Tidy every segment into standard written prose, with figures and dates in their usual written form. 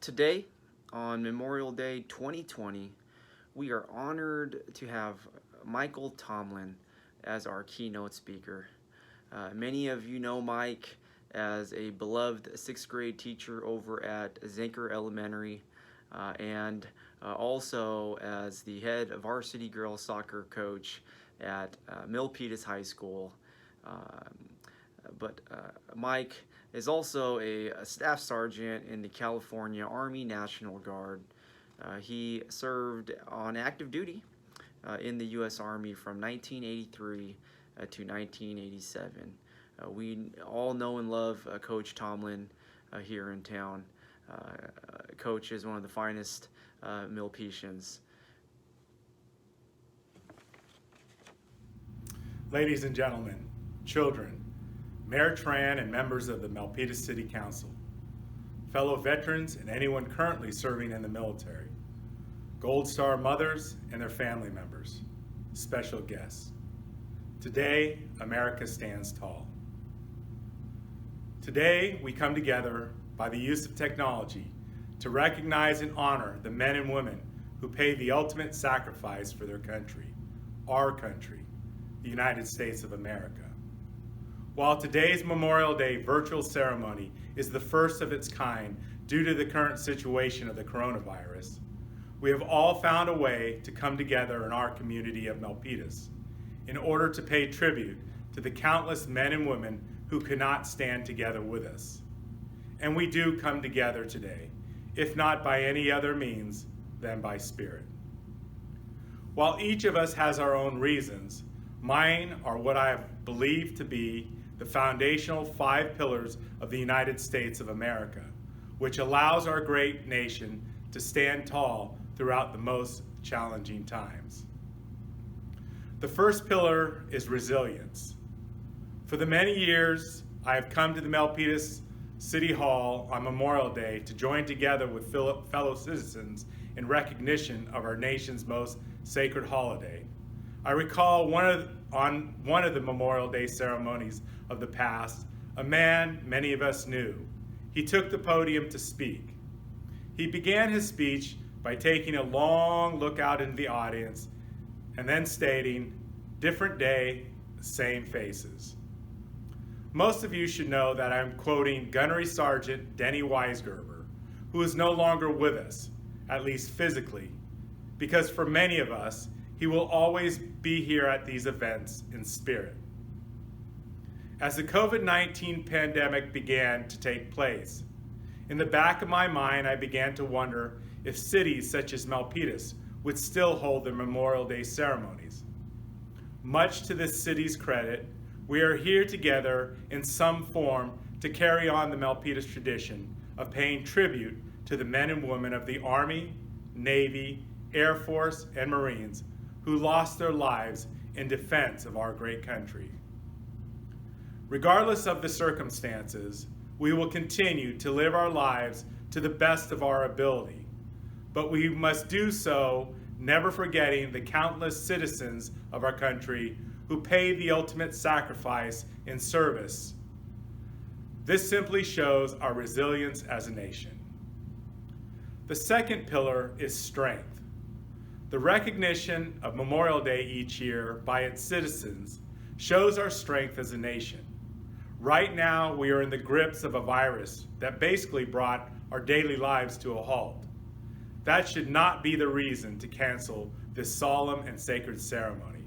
Today, on Memorial Day 2020, we are honored to have Michael Tomlin as our keynote speaker. Many of you know Mike as a beloved sixth grade teacher over at Zanker Elementary and also as the head varsity girls soccer coach at Milpitas High School. But Mike is also a staff sergeant in the California Army National Guard. He served on active duty in the U.S. Army from 1983 to 1987. We all know and love Coach Tomlin here in town. Coach is one of the finest Milpitians. Ladies and gentlemen, children, Mayor Tran and members of the Milpitas City Council, fellow veterans and anyone currently serving in the military, Gold Star mothers and their family members, special guests. Today, America stands tall. Today, we come together by the use of technology to recognize and honor the men and women who paid the ultimate sacrifice for their country, our country, the United States of America. While today's Memorial Day virtual ceremony is the first of its kind due to the current situation of the coronavirus, we have all found a way to come together in our community of Milpitas in order to pay tribute to the countless men and women who could not stand together with us. And we do come together today, if not by any other means than by spirit. While each of us has our own reasons, mine are what I have believed to be the foundational 5 pillars of the United States of America, which allows our great nation to stand tall throughout the most challenging times. The first pillar is resilience. For the many years I have come to the Milpitas City Hall on Memorial Day to join together with fellow citizens in recognition of our nation's most sacred holiday. I recall on one of the Memorial Day ceremonies of the past, a man many of us knew. He took the podium to speak. He began his speech by taking a long look out into the audience and then stating, "Different day, same faces." Most of you should know that I'm quoting Gunnery Sergeant Denny Weisgerber, who is no longer with us, at least physically, because for many of us, he will always be here at these events in spirit. As the COVID-19 pandemic began to take place, in the back of my mind, I began to wonder if cities such as Milpitas would still hold their Memorial Day ceremonies. Much to this city's credit, we are here together in some form to carry on the Milpitas tradition of paying tribute to the men and women of the Army, Navy, Air Force, and Marines who lost their lives in defense of our great country. Regardless of the circumstances, we will continue to live our lives to the best of our ability, but we must do so never forgetting the countless citizens of our country who paid the ultimate sacrifice in service. This simply shows our resilience as a nation. The second pillar is strength. The recognition of Memorial Day each year by its citizens shows our strength as a nation. Right now, we are in the grips of a virus that basically brought our daily lives to a halt. That should not be the reason to cancel this solemn and sacred ceremony.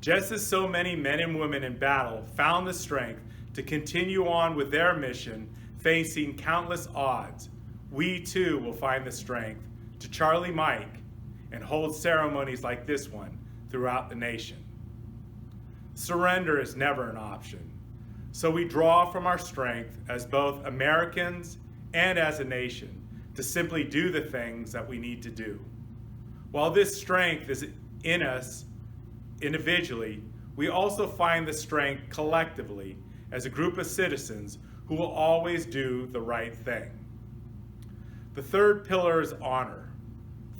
Just as so many men and women in battle found the strength to continue on with their mission, facing countless odds, we too will find the strength to Charlie Mike and hold ceremonies like this one throughout the nation. Surrender is never an option, so we draw from our strength as both Americans and as a nation to simply do the things that we need to do. While this strength is in us individually, we also find the strength collectively as a group of citizens who will always do the right thing. The third pillar is honor.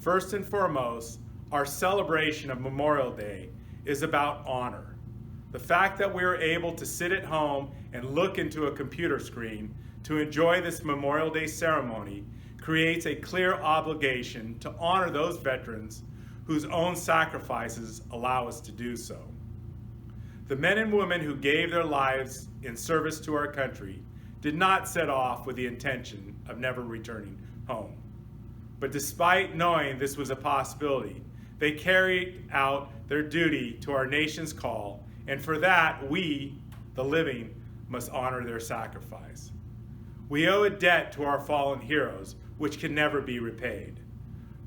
First and foremost, our celebration of Memorial Day is about honor. The fact that we are able to sit at home and look into a computer screen to enjoy this Memorial Day ceremony creates a clear obligation to honor those veterans whose own sacrifices allow us to do so. The men and women who gave their lives in service to our country did not set off with the intention of never returning home. But despite knowing this was a possibility, they carried out their duty to our nation's call, and for that, we, the living, must honor their sacrifice. We owe a debt to our fallen heroes, which can never be repaid.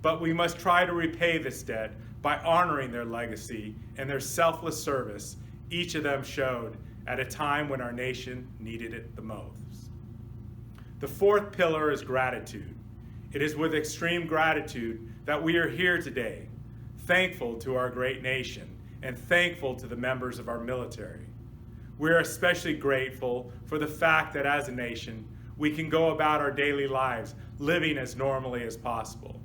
But we must try to repay this debt by honoring their legacy and their selfless service each of them showed at a time when our nation needed it the most. The fourth pillar is gratitude. It is with extreme gratitude that we are here today, thankful to our great nation and thankful to the members of our military. We are especially grateful for the fact that as a nation, we can go about our daily lives living as normally as possible.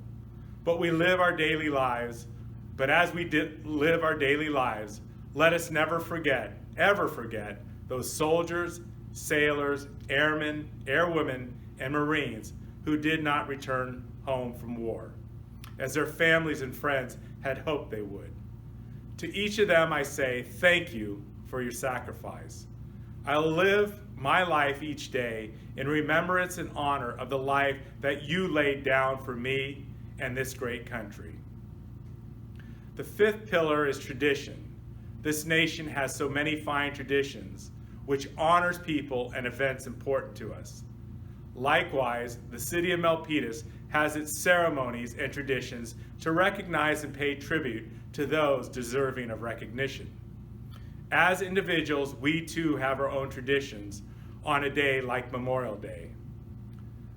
But we live our daily lives, but as we live our daily lives, let us never forget, ever forget, those soldiers, sailors, airmen, airwomen, and Marines who did not return home from war, as their families and friends had hoped they would. To each of them I say, thank you for your sacrifice. I'll live my life each day in remembrance and honor of the life that you laid down for me and this great country. The fifth pillar is tradition. This nation has so many fine traditions, which honors people and events important to us. Likewise, the city of Milpitas has its ceremonies and traditions to recognize and pay tribute to those deserving of recognition. As individuals, we too have our own traditions on a day like Memorial Day.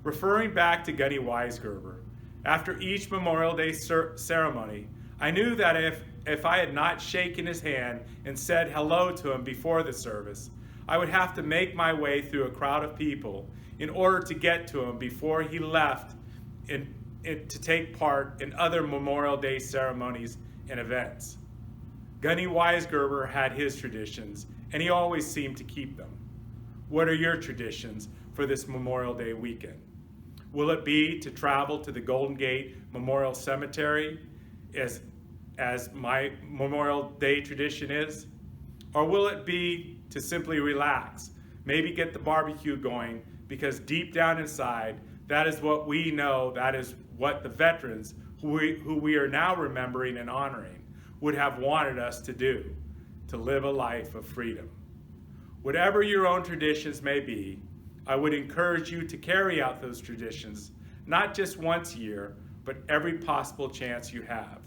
Referring back to Gunny Weisgerber, after each Memorial Day ceremony, I knew that if I had not shaken his hand and said hello to him before the service, I would have to make my way through a crowd of people in order to get to him before he left to take part in other Memorial Day ceremonies and events. Gunny Weisgerber had his traditions, and he always seemed to keep them. What are your traditions for this Memorial Day weekend? Will it be to travel to the Golden Gate Memorial Cemetery, as my Memorial Day tradition is? Or will it be to simply relax, maybe get the barbecue going, because deep down inside, that is what we know, that is what the veterans who we are now remembering and honoring would have wanted us to do, to live a life of freedom. Whatever your own traditions may be, I would encourage you to carry out those traditions, not just once a year, but every possible chance you have.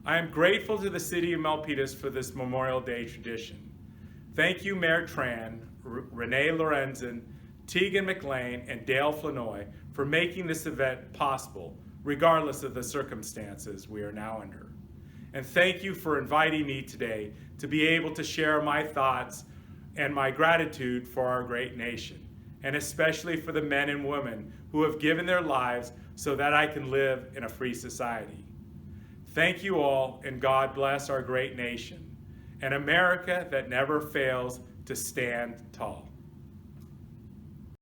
I am grateful to the city of Milpitas for this Memorial Day tradition. Thank you, Mayor Tran, Renee Lorenzen, Tegan McLean, and Dale Flanoy for making this event possible, regardless of the circumstances we are now under. And thank you for inviting me today to be able to share my thoughts and my gratitude for our great nation, and especially for the men and women who have given their lives so that I can live in a free society. Thank you all, and God bless our great nation, an America that never fails to stand tall.